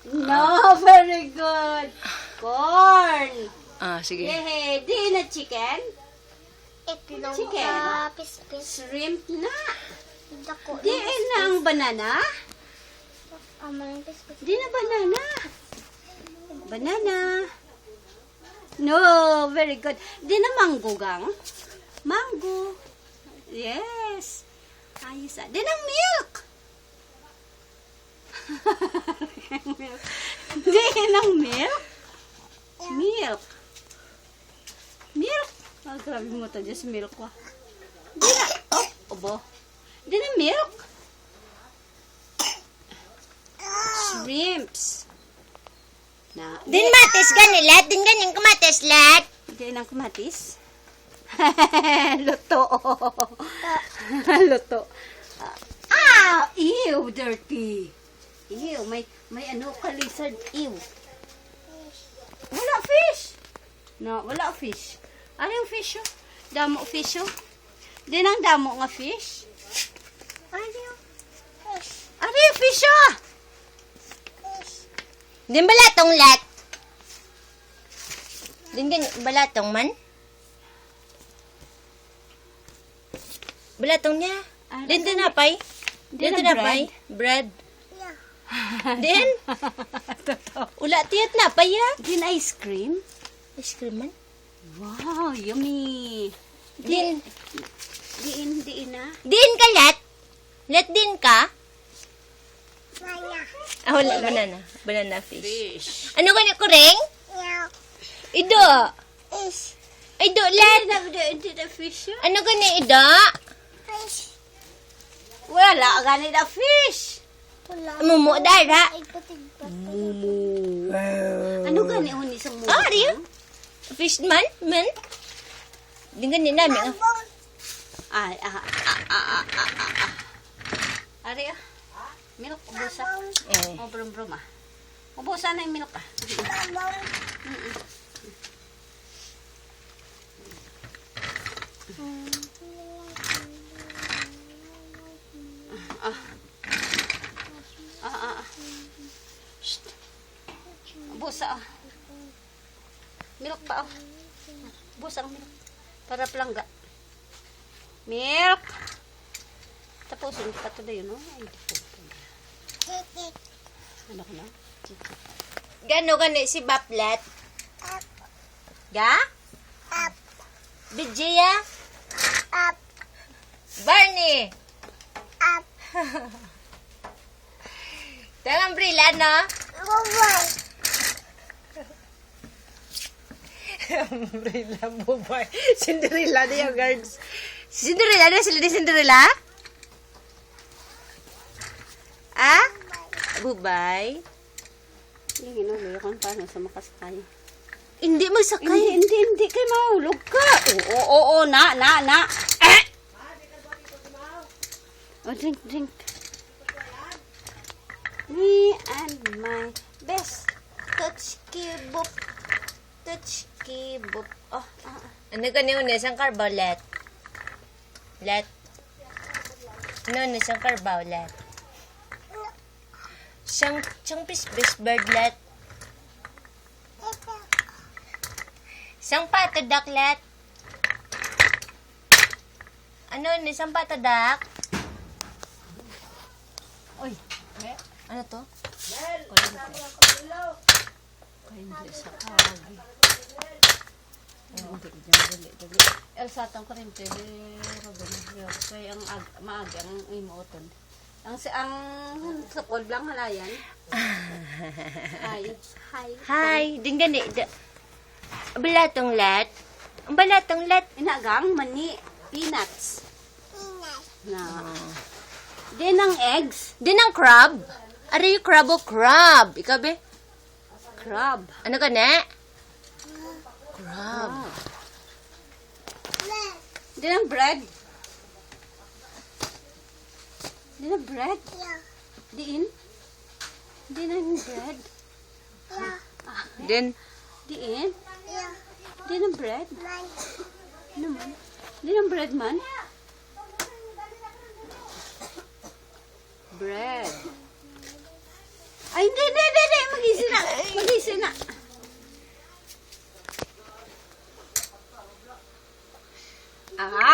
No, very good. Corn. Sige. Yay. Di na chicken? Itlog Chicken. sa pispis. Shrimp na. Dako Di na ang banana? Aman pispis. Di na banana. Banana. No, very good. Di na mango gang? Mango. Yes. Ayos. Di na milk. Di na milk. Milk. Milk. Ah, grabe mo to. Just milk ko. Di na. Oh, obo. Di na milk. Shrimps. Na. Din matis ganilat. Din ganing kamatis lat. Di na kamatis. Luto. Luto. Ah! Ew, dirty. Ew, may ano ka lizard. Ew. Wala fish. No, wala fish. Ano yung fish oh? Damo fish oh? Di nang damo nga fish. Ano yung fish? Ano yung fish oh? Din balatong lat. Din ganing balatong man. Balatong niya. Din tinapay. Din tinapay. Bread. Din. Ula tiyat na pa ya. Din ice cream. Ice cream man. Wow, yummy. Din. Diin na. Din ka lat. Lat din ka. Wala. Banana. Banana fish. Fish. Ano ka na kureng? Ido. Ido lat. Hindi na fish oh. Ano ka na ido? Wala ganit na fish. Mumu dara. Mumu. Ano gani huni sa mumu? Ariyo. Fish man? Man? Din ganin namin. Ay, Ari ah. Milk, ubusa. O, brum-brum ah. Ubusa na yung milk ah. Shh. Ubusa ah. Milk pa oh. Ubusa ang milk. Para pelangga. Milk. Tapusin pa to yun oh. Ay, ano ko na? Gano gani si Baplet? Ga? Bijaya? Barney? Tangang brila, no? Umbrella, bubay. Cinderella na yung guards. Cinderella na sila ni Cinderella? Ah? Bubay? Yung ginuloy ko paano sa makasakay. Hindi mo sakay. Hindi. Kay mahulog ka. Oo, na. Oh, drink. Me and my best. Touch kibop. Oh, Ano ka niyo na isang carbaw, let? Let? Ano na isang carbaw, let? Siyang pispis bird, let? Isang patadak, let? Ano na isang patadak? Oy. Ano to? Hindi sa kawagi. Dali. Elsa, tang kuryente. Kaya ang maaga ang imuoton. Ang sukol lang halayan. Hi, din gani. Balatong lat. Ang balatong lat. Inagang mani. Peanuts. Na. Din ang eggs. Din ang crab. Ari yung crab o crab. Ikaw be? Crab. Ano ka na? Crab. Din ang bread. Din ang bread. Diin. Din ang bread. Din. Diin. Din ang bread. Ano man? Din ang bread man. Bread. Ay, hindi. Ah.